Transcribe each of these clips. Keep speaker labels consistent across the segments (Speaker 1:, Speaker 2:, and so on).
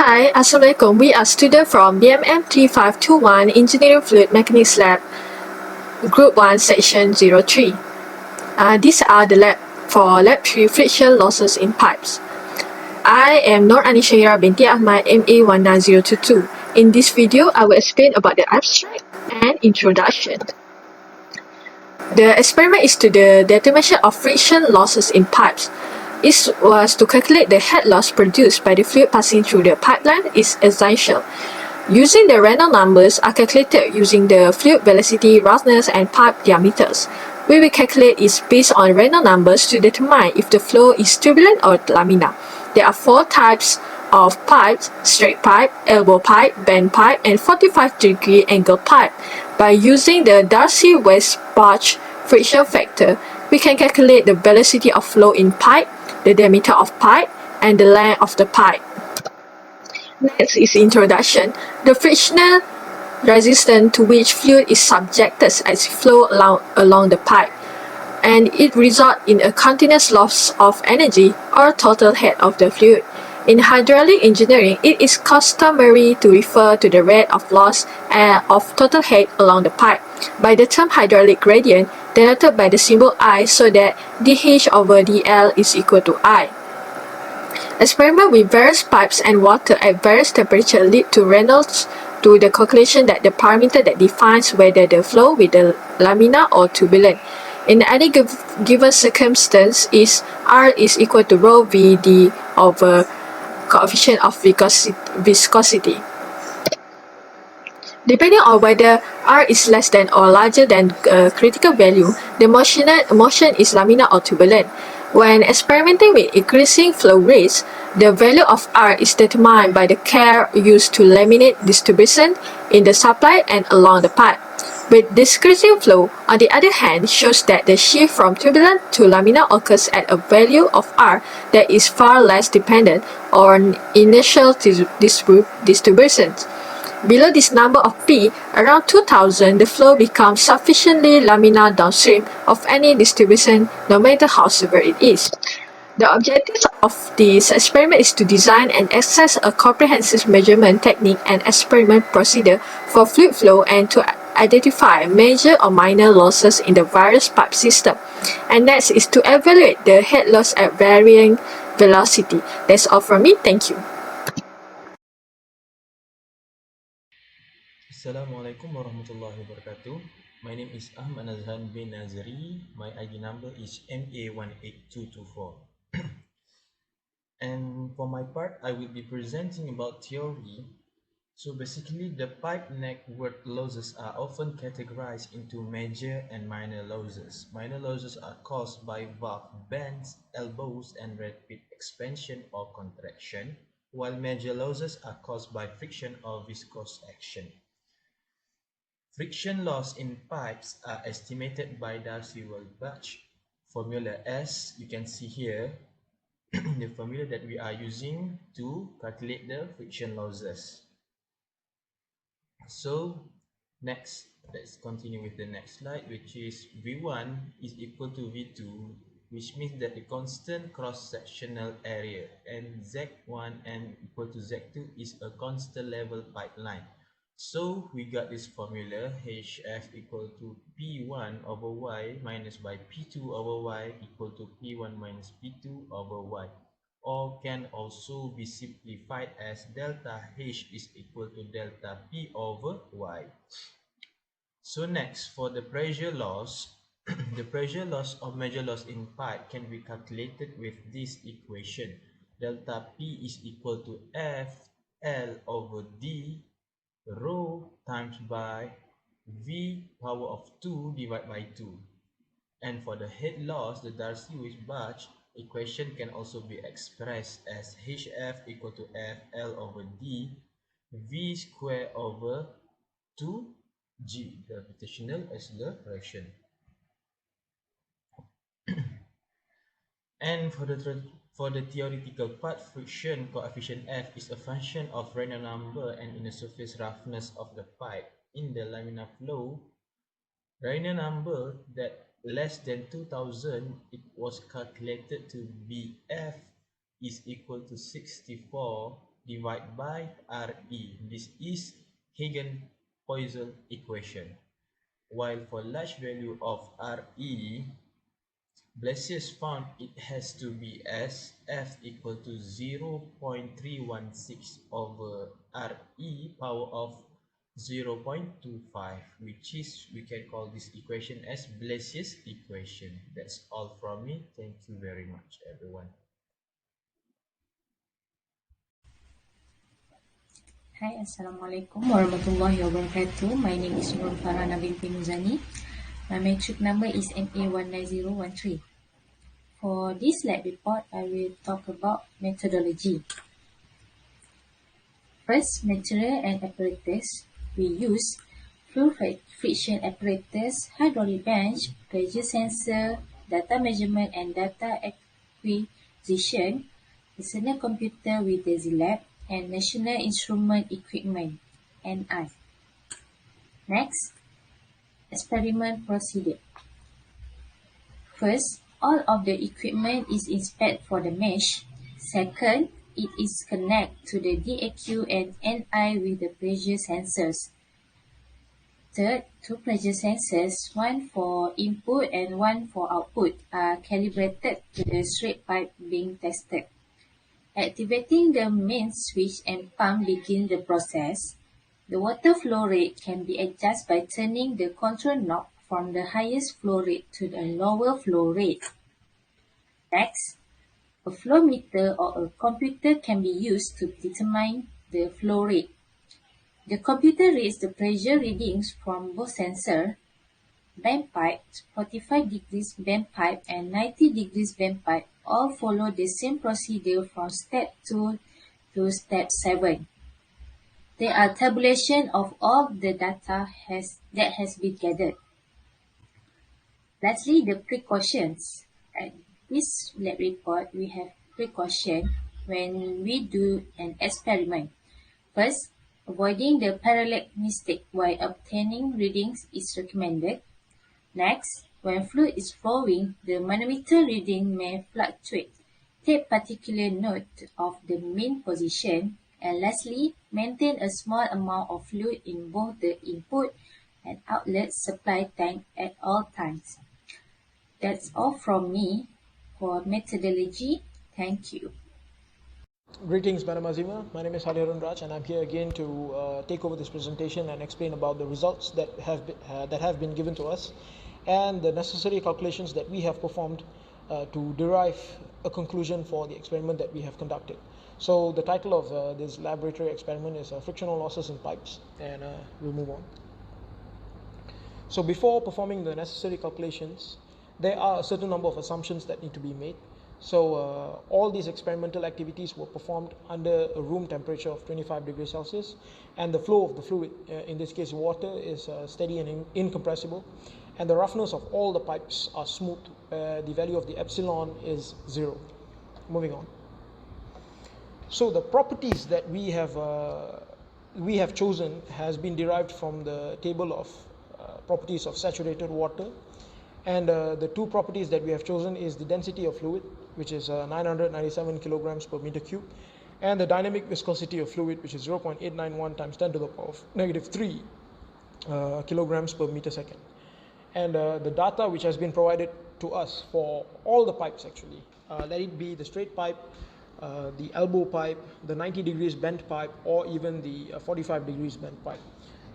Speaker 1: Hi, Assalamualaikum. We are students from BMM3521 Engineering Fluid Mechanics Lab, Group 1, Section 03. These are the lab for Lab 3 friction losses in pipes. I am Nur Anishaira binti Ahmad, MA19022. In this video, I will explain about the abstract and introduction. The experiment is to the determination of friction losses in pipes. It was to calculate the head loss produced by the fluid passing through the pipeline is essential. Using the Reynolds numbers are calculated using the fluid velocity, roughness, and pipe diameters. We will calculate is based on Reynolds numbers to determine if the flow is turbulent or laminar. There are 4 types of pipes: straight pipe, elbow pipe, bend pipe, and 45-degree angle pipe. By using the Darcy-Weisbach friction factor, we can calculate the velocity of flow in pipe, the diameter of pipe, and the length of the pipe. Next is introduction. The frictional resistance to which fluid is subjected as it flows along the pipe, and it results in a continuous loss of energy or total head of the fluid. In hydraulic engineering, it is customary to refer to the rate of loss of total head along the pipe by the term hydraulic gradient, denoted by the symbol I, so that dH over dL is equal to I. Experiment with various pipes and water at various temperatures lead to Reynolds to the conclusion that the parameter that defines whether the flow with the laminar or turbulent in any given circumstance is R is equal to rho V d over coefficient of viscosity. Depending on whether R is less than or larger than a critical value, the motion is laminar or turbulent. When experimenting with increasing flow rates, the value of R is determined by the care used to eliminate distribution in the supply and along the pipe. With decreasing flow, on the other hand, shows that the shift from turbulent to laminar occurs at a value of R that is far less dependent on initial distributions. Below this number of P, around 2000, the flow becomes sufficiently laminar downstream of any distribution, no matter how severe it is. The objective of this experiment is to design and access a comprehensive measurement technique and experiment procedure for fluid flow and to identify major or minor losses in the various pipe system. And next is to evaluate the head loss at varying velocity. That's all from me. Thank you.
Speaker 2: Assalamualaikum warahmatullahi wabarakatuh. My name is Ahmad Nazhan bin Nazari. My ID number is MA18224. And for my part, I will be presenting about theory. So basically, the pipe neck work losses are often categorized into major and minor losses. Minor losses are caused by valve bends, elbows, and rapid expansion or contraction, while major losses are caused by friction or viscous action. Friction loss in pipes are estimated by Darcy-Weisbach formula, as you can see here, the formula that we are using to calculate the friction losses. So next, let's continue with the next slide, which is V1 is equal to V2, which means that the constant cross-sectional area, and Z1 and equal to Z2 is a constant level pipeline. So we got this formula HF equal to P1 over Y minus by P2 over Y equal to P1 minus P2 over Y, or can also be simplified as delta H is equal to delta P over Y. So next, for the pressure loss, the pressure loss or major loss in pipe can be calculated with this equation. Delta P is equal to F L over D rho times by V power of 2 divided by 2. And for the head loss, the Darcy-Weisbach equation can also be expressed as HF equal to FL over D V square over 2G, gravitational acceleration. And for the theoretical part, friction coefficient F is a function of Reynolds number and in the surface roughness of the pipe. In the laminar flow, Reynolds number that less than 2000, it was calculated to be F is equal to 64 divided by RE. This is Hagen-Poiseuille equation. While for large value of RE, Blasius found it has to be as F equal to 0.316 over RE power of 0.25, which is, we can call this equation as Blasius equation. That's all from me. Thank you very much, everyone.
Speaker 3: Hi, Assalamualaikum warahmatullahi wabarakatuh. My name is Nur Farhana binti Muzani. My metric number is MA19013. For this lab report, I will talk about methodology. First, material and apparatus. We use fluid friction apparatus, hydraulic bench, pressure sensor, data measurement and data acquisition, personal computer with the lab, and National Instrument Equipment, NI. Next, experiment procedure. First, all of the equipment is inspected for the mesh. Second, it is connected to the DAQ and NI with the pressure sensors. Third, two pressure sensors, one for input and one for output, are calibrated to the straight pipe being tested. Activating the main switch and pump begin the process. The water flow rate can be adjusted by turning the control knob from the highest flow rate to the lower flow rate. Next, a flow meter or a computer can be used to determine the flow rate. The computer reads the pressure readings from both sensors. Bend pipe, 45 degrees bend pipe and 90 degrees bend pipe all follow the same procedure from step 2 to step 7. There are tabulation of all the data that has been gathered. Lastly, the precautions. At this lab report, we have precaution when we do an experiment. First, avoiding the parallax mistake while obtaining readings is recommended. Next, when fluid is flowing, the manometer reading may fluctuate. Take particular note of the mean position. And lastly, maintain a small amount of fluid in both the input and outlet supply tank at all times. That's all from me for methodology. Thank you.
Speaker 4: Greetings, Madam Azima. My name is Haliharun Raj, and I'm here again to take over this presentation and explain about the results that have been given to us and the necessary calculations that we have performed to derive a conclusion for the experiment that we have conducted. So the title of this laboratory experiment is frictional losses in pipes, and we'll move on. So before performing the necessary calculations, there are a certain number of assumptions that need to be made. So all these experimental activities were performed under a room temperature of 25 degrees Celsius, and the flow of the fluid, in this case water, is steady and incompressible, and the roughness of all the pipes are smooth. The value of the epsilon is 0. Moving on. So the properties that we have chosen has been derived from the table of properties of saturated water. And the two properties that we have chosen is the density of fluid, which is 997 kilograms per meter cube, and the dynamic viscosity of fluid, which is 0.891 times 10 to the power of -3 kilograms per meter second. And the data which has been provided to us for all the pipes actually, let it be the straight pipe, the elbow pipe, the 90 degrees bent pipe, or even the 45 degrees bent pipe.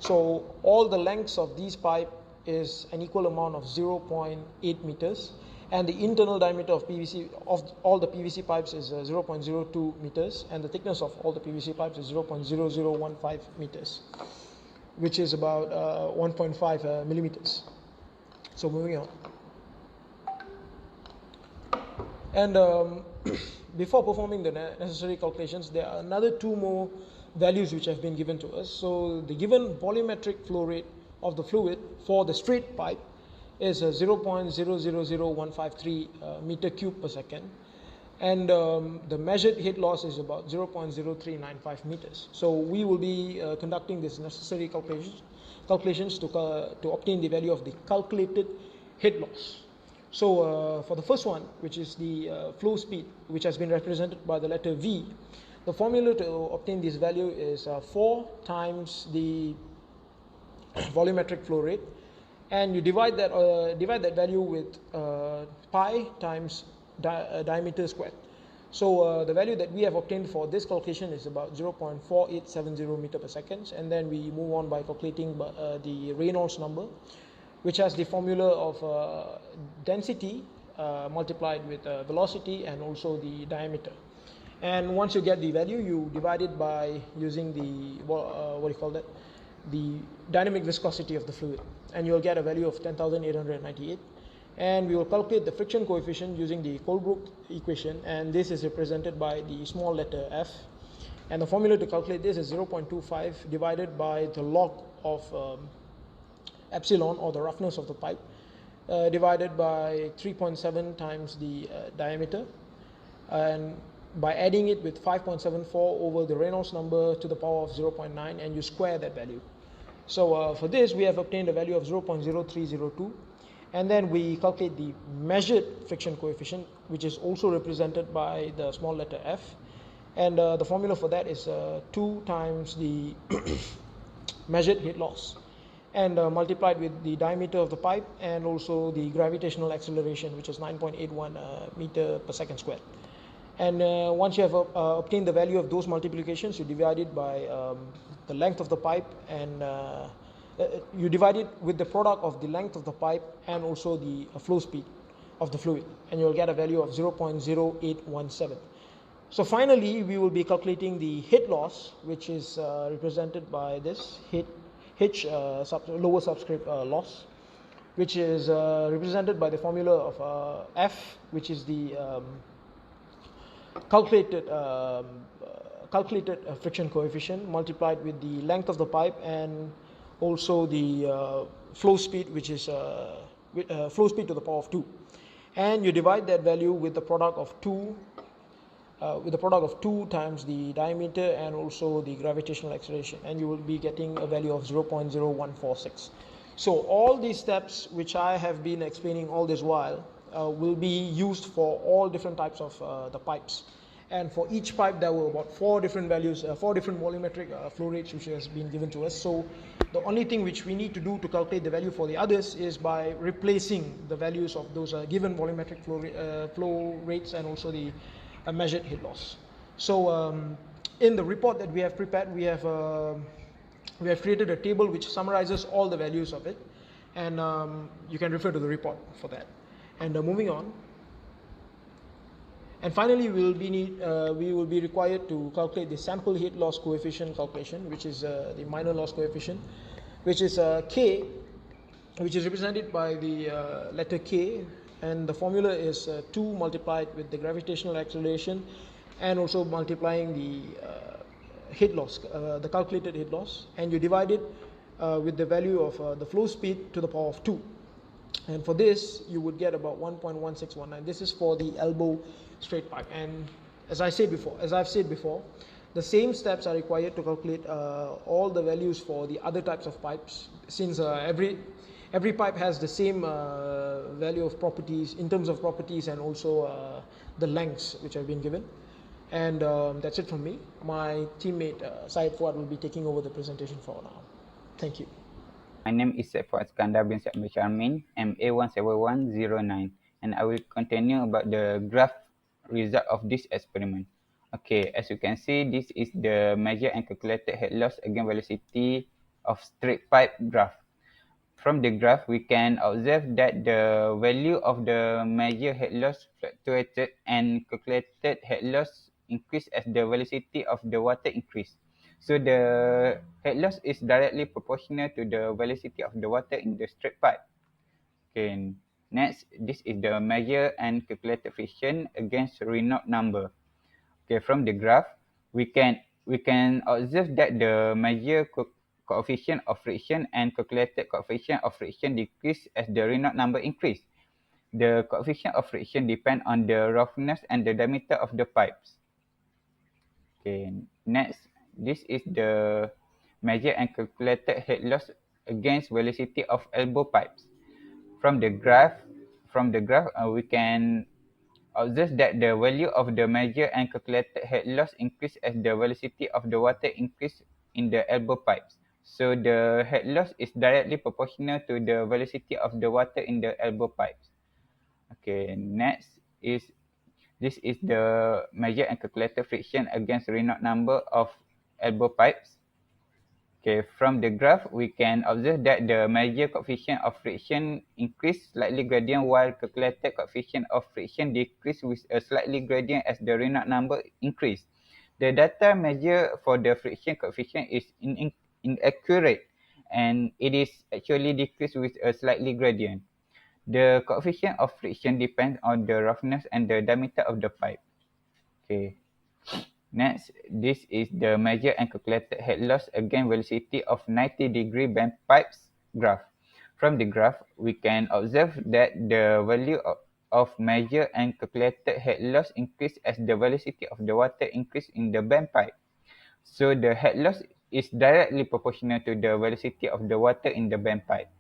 Speaker 4: So all the lengths of these pipe is an equal amount of 0.8 meters, and the internal diameter of PVC of all the PVC pipes is 0.02 meters, and the thickness of all the PVC pipes is 0.0015 meters, which is about 1.5 millimeters. So moving on. And before performing the necessary calculations, there are another two more values which have been given to us. So the given volumetric flow rate of the fluid for the straight pipe is 0.000153 meter cube per second, and the measured heat loss is about 0.0395 meters. So we will be conducting this necessary calculations to obtain the value of the calculated heat loss. So for the first one, which is the flow speed, which has been represented by the letter V, The formula to obtain this value is 4 times the volumetric flow rate, and you divide that value with pi times diameter squared. So the value that we have obtained for this calculation is about 0.4870 meter per second, and then we move on by calculating the Reynolds number, which has the formula of density multiplied with velocity and also the diameter. And once you get the value, you divide it by using the the dynamic viscosity of the fluid, and you'll get a value of 10,898. And we will calculate the friction coefficient using the Colebrook equation, and this is represented by the small letter f. And the formula to calculate this is 0.25 divided by the log of epsilon, or the roughness of the pipe, divided by 3.7 times the diameter, and by adding it with 5.74 over the Reynolds number to the power of 0.9, and you square that value. So for this, we have obtained a value of 0.0302, and then we calculate the measured friction coefficient, which is also represented by the small letter f, and the formula for that is 2 times the measured heat loss, and multiplied with the diameter of the pipe and also the gravitational acceleration, which is 9.81 meter per second squared. And once you have obtained the value of those multiplications, you divide it by the length of the pipe, and you divide it with the product of the length of the pipe and also the flow speed of the fluid, and you'll get a value of 0.0817. So finally, we will be calculating the heat loss, which is represented by this lower subscript loss, which is represented by the formula of F, which is the calculated friction coefficient multiplied with the length of the pipe and also the flow speed, which is flow speed to the power of 2, and you divide that value with the product of 2 times the diameter and also the gravitational acceleration, and you will be getting a value of 0.0146. So all these steps which I have been explaining all this while will be used for all different types of the pipes, and for each pipe there were about 4 different values, 4 different volumetric flow rates which has been given to us. So the only thing which we need to do to calculate the value for the others is by replacing the values of those given volumetric flow rates and also the measured heat loss. So in the report that we have prepared, we have created a table which summarizes all the values of it, and you can refer to the report for that. And moving on, and finally we will be required to calculate the sample heat loss coefficient calculation, which is the minor loss coefficient, which is K, which is represented by the letter K, and the formula is 2 multiplied with the gravitational acceleration and also multiplying the heat loss, the calculated heat loss, and you divide it with the value of the flow speed to the power of 2. And for this, you would get about 1.1619. This is for the elbow straight pipe. And as I've said before, the same steps are required to calculate all the values for the other types of pipes, since every pipe has the same value of properties in terms of properties and also the lengths which have been given. And that's it from me. My teammate Syed Fuad will be taking over the presentation for now. Thank you.
Speaker 5: My name is Fuad Skandar bin Syed Charmin, MA17109, and I will continue about the graph result of this experiment. Okay, as you can see, this is the measured and calculated head loss against velocity of straight pipe graph. From the graph, we can observe that the value of the measured head loss fluctuated and calculated head loss increased as the velocity of the water increased. So the head loss is directly proportional to the velocity of the water in the straight pipe. Okay, next, this is the measure and calculated friction against Reynolds number. Okay, from the graph, we can observe that the measure coefficient of friction and calculated coefficient of friction decrease as the Reynolds number increase. The coefficient of friction depend on the roughness and the diameter of the pipes. Okay, next, this is the measure and calculated head loss against velocity of elbow pipes. From the graph, we can observe that the value of the measured and calculated head loss increase as the velocity of the water increase in the elbow pipes. So the head loss is directly proportional to the velocity of the water in the elbow pipes. Okay, next is this is the measured and calculated friction against Reynolds number of elbow pipes. Okay, from the graph, we can observe that the measured coefficient of friction increase slightly gradient while calculated coefficient of friction decrease with a slightly gradient as the Reynolds number increase. The data measure for the friction coefficient is inaccurate and it is actually decreased with a slightly gradient. The coefficient of friction depends on the roughness and the diameter of the pipe. Okay. Next, this is the measured and calculated head loss against velocity of 90-degree bend pipes graph. From the graph, we can observe that the value of measured and calculated head loss increase as the velocity of the water increase in the bend pipe. So the head loss is directly proportional to the velocity of the water in the bend pipe.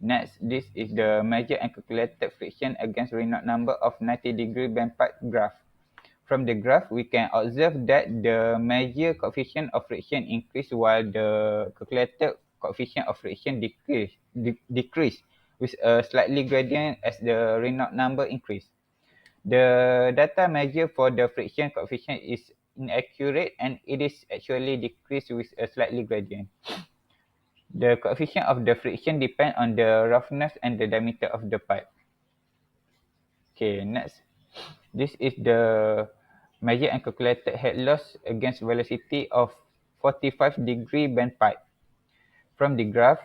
Speaker 5: Next, this is the measured and calculated friction against Reynolds number of 90-degree bend pipe graph. From the graph, we can observe that the measured coefficient of friction increase while the calculated coefficient of friction decrease with a slightly gradient as the Reynolds number increase. The data measure for the friction coefficient is inaccurate and it is actually decreased with a slightly gradient. The coefficient of the friction depends on the roughness and the diameter of the pipe. Okay, next. This is the measured and calculated head loss against velocity of 45-degree bend pipe. From the graph,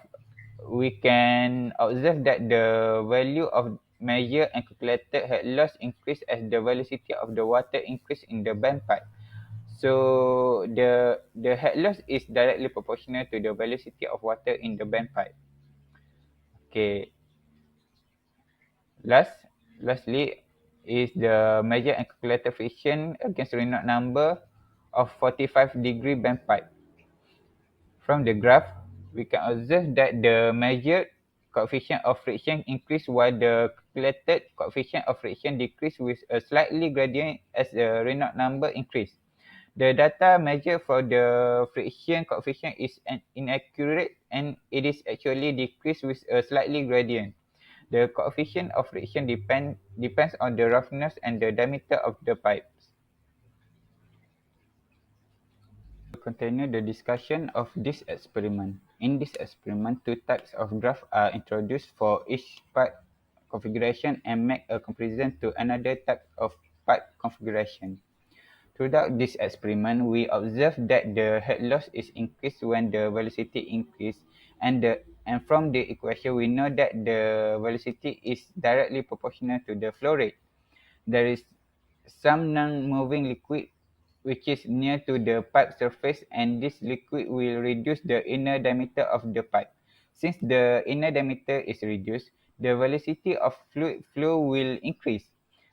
Speaker 5: we can observe that the value of measured and calculated head loss increase as the velocity of the water increase in the bend pipe. So the head loss is directly proportional to the velocity of water in the bend pipe. Okay. Lastly is the measured and calculated friction against Reynolds number of 45-degree bend pipe. From the graph, we can observe that the measured coefficient of friction increase while the calculated coefficient of friction decrease with a slightly gradient as the Reynolds number increase. The data measure for the friction coefficient is inaccurate and it is actually decreased with a slightly gradient. The coefficient of friction depends on the roughness and the diameter of the pipes. To continue the discussion of this experiment. In this experiment, two types of graph are introduced for each pipe configuration and make a comparison to another type of pipe configuration. Throughout this experiment, we observed that the head loss is increased when the velocity increase, and from the equation we know that the velocity is directly proportional to the flow rate. There is some non-moving liquid which is near to the pipe surface, and this liquid will reduce the inner diameter of the pipe. Since the inner diameter is reduced, the velocity of fluid flow will increase.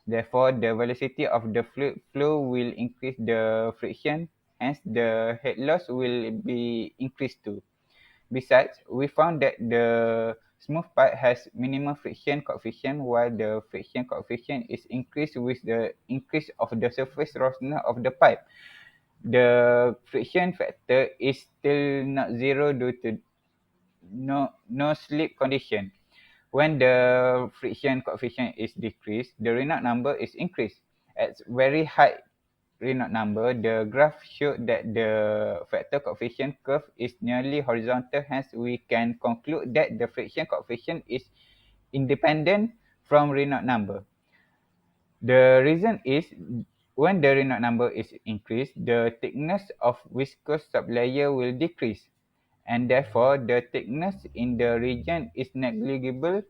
Speaker 5: Therefore, the velocity of the fluid flow will increase the friction, hence the head loss will be increased too. Besides, we found that the smooth pipe has minimum friction coefficient while the friction coefficient is increased with the increase of the surface roughness of the pipe. The friction factor is still not zero due to no slip condition. When the friction coefficient is decreased, the Reynolds number is increased. At very high Reynolds number, the graph showed that the factor coefficient curve is nearly horizontal. Hence, we can conclude that the friction coefficient is independent from Reynolds number. The reason is when the Reynolds number is increased, the thickness of viscous sublayer will decrease, and therefore the thickness in the region is negligible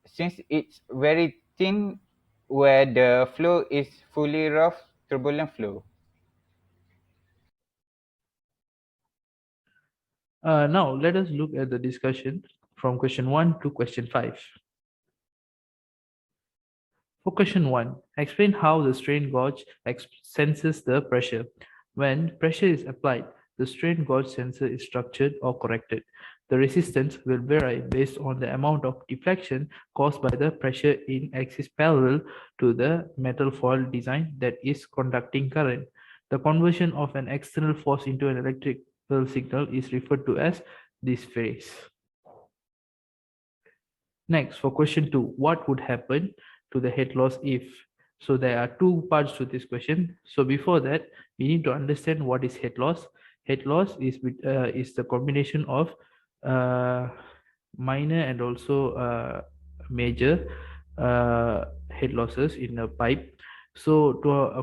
Speaker 5: since it's very thin where the flow is fully rough turbulent flow.
Speaker 6: Now, let us look at the discussion from question 1 to question 5. For question 1, explain how the strain gauge senses the pressure. When pressure is applied, the strain gauge sensor is structured or corrected. The resistance will vary based on the amount of deflection caused by the pressure in axis parallel to the metal foil design that is conducting current. The conversion of an external force into an electrical signal is referred to as this phase. Next, for question 2, what would happen to the head loss if? So there are two parts to this question. So before that, we need to understand what is head loss. Head loss is the combination of uh, minor and also major head losses in a pipe. So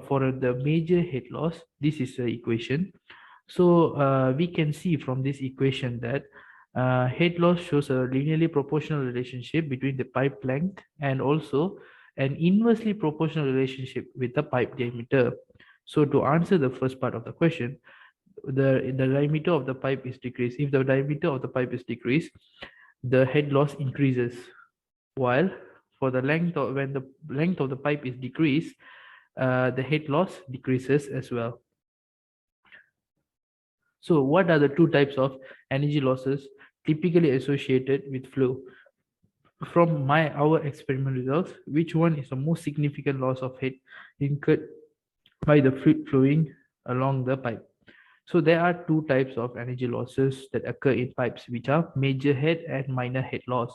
Speaker 6: for the major head loss, this is the equation. So we can see from this equation that head loss shows a linearly proportional relationship between the pipe length and also an inversely proportional relationship with the pipe diameter. So to answer the first part of the question, the diameter of the pipe is decreased. If the diameter of the pipe is decreased, the head loss increases. While for the length of when the length of the pipe is decreased, the head loss decreases as well. So what are the two types of energy losses typically associated with flow? From our experiment results, which one is the most significant loss of head incurred by the fluid flowing along the pipe? So there are two types of energy losses that occur in pipes, which are major head and minor head loss.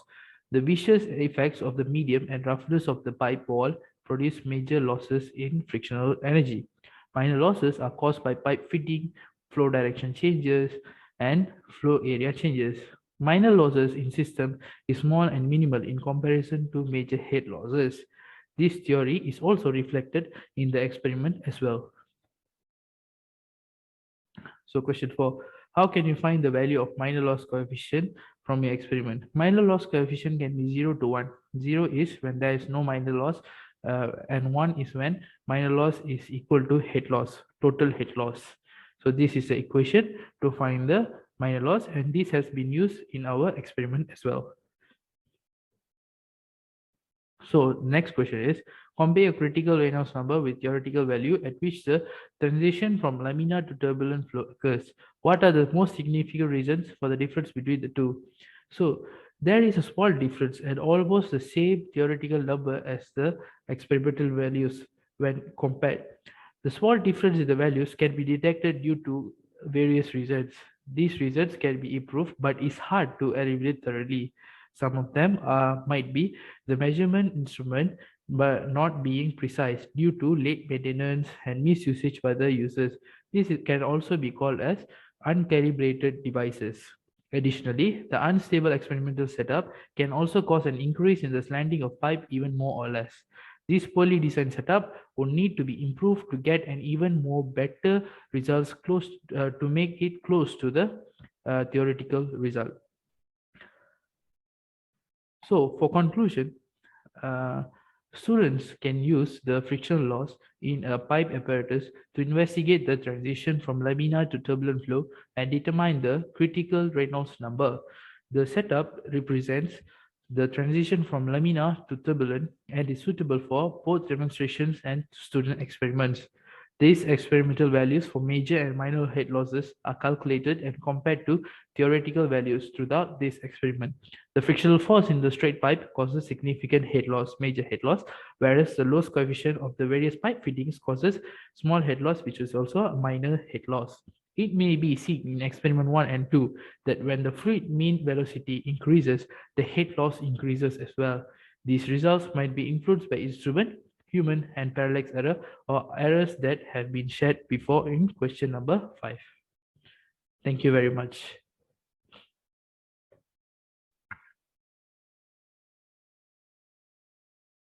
Speaker 6: The viscous effects of the medium and roughness of the pipe wall produce major losses in frictional energy. Minor losses are caused by pipe fitting, flow direction changes, and flow area changes. Minor losses in system is small and minimal in comparison to major head losses. This theory is also reflected in the experiment as well. So question 4, how can you find the value of minor loss coefficient from your experiment? Minor loss coefficient can be 0 to 1. 0 is when there is no minor loss, and 1 is when minor loss is equal to head loss, total head loss. So this is the equation to find the minor loss, and this has been used in our experiment as well. So next question is, compare a critical Reynolds number with theoretical value at which the transition from laminar to turbulent flow occurs. What are the most significant reasons for the difference between the two? So there is a small difference and almost the same theoretical number as the experimental values when compared. The small difference in the values can be detected due to various reasons. These reasons can be improved, but it's hard to evaluate thoroughly. Some of them might be the measurement instrument but not being precise due to late maintenance and misusage by the users. Can also be called as uncalibrated devices. Additionally, the unstable experimental setup can also cause an increase in the slanting of pipe even more or less. This poorly designed setup will need to be improved to get an even more better results close to make it close to the theoretical result. So for conclusion, uh, students can use the friction loss in a pipe apparatus to investigate the transition from laminar to turbulent flow and determine the critical Reynolds number. The setup represents the transition from laminar to turbulent and is suitable for both demonstrations and student experiments. These experimental values for major and minor head losses are calculated and compared to theoretical values throughout this experiment. The frictional force in the straight pipe causes significant head loss, major head loss, whereas the loss coefficient of the various pipe fittings causes small head loss, which is also a minor head loss. It may be seen in experiment 1 and 2 that when the fluid mean velocity increases, the head loss increases as well. These results might be influenced by instrument, human, and parallax error, or errors that have been shared before in question number 5. Thank you very much.